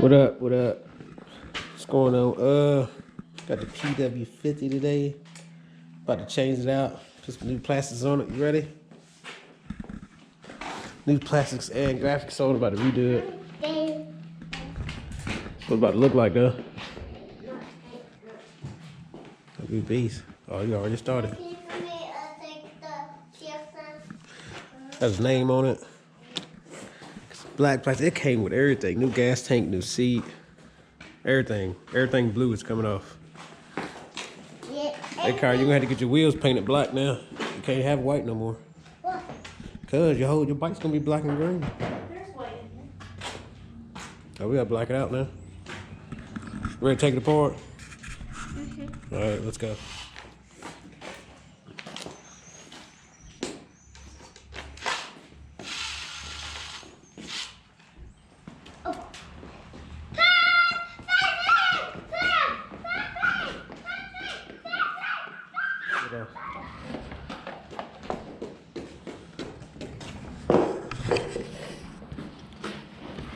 What up? What up? What's going on? Got the PW50 today. About to change it out. Put some new plastics on it. You ready? New plastics and graphics on it. About to redo it. That's what it's about to look like, though. That'd be beast. Oh, you already started. Has his name on it. Black plastic. It came with everything. New gas tank, new seat, everything. Everything blue is coming off. Hey, car, you're gonna have to get your wheels painted black now. You can't have white no more. Cause your bike's gonna be black and green. There's white in here. Oh, we gotta black it out now. Ready to take it apart? All right, let's go.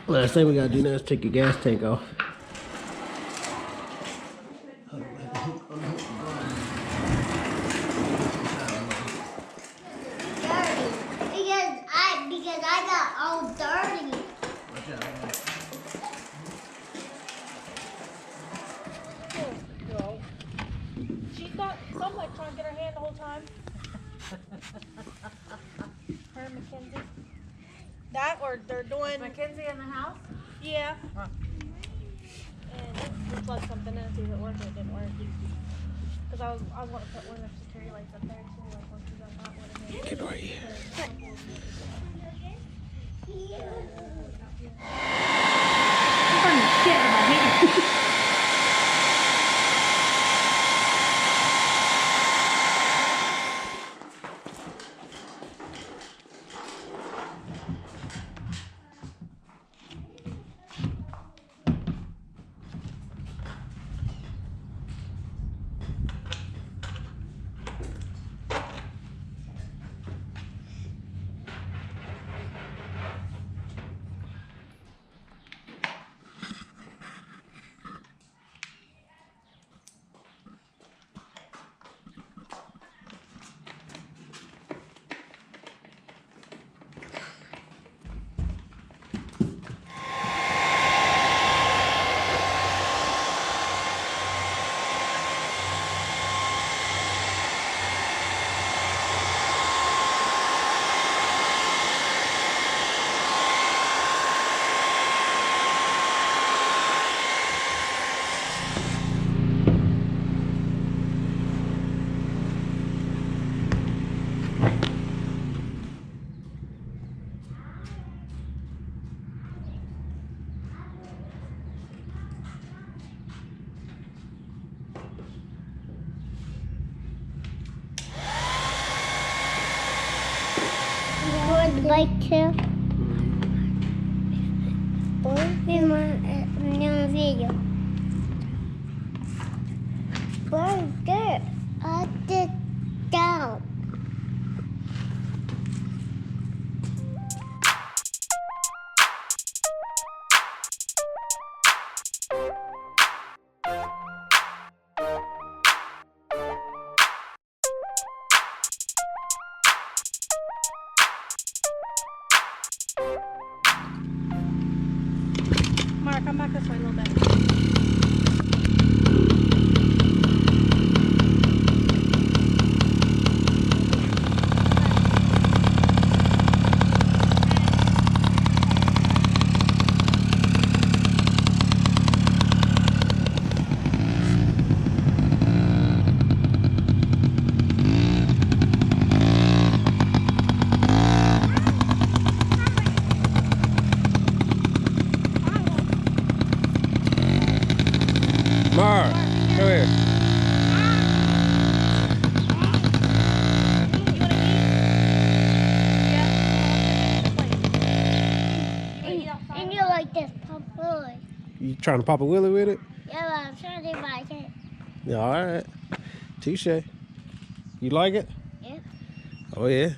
Last thing we gotta do now is take your gas tank off. Because I got all dirty. She thought some like trying to get her hand the whole time. Her and Mackenzie. That or they're doing. Is Mackenzie in the house? Yeah. Huh. And we plugged something in to see if it worked. It didn't work. Because I was want to put one of the security lights up there too. Like once we got that one. Get right here. I'm putting shit in my hand. The bike too. In my video. Where's that? I did down. Mark, come back this way a little bit. Mar, come here. And you like this, Pop Willie. You trying to pop a wheelie with it? Yeah, but I'm trying to do my thing. Yeah, all right. Touche. You like it? Yeah. Oh, yeah.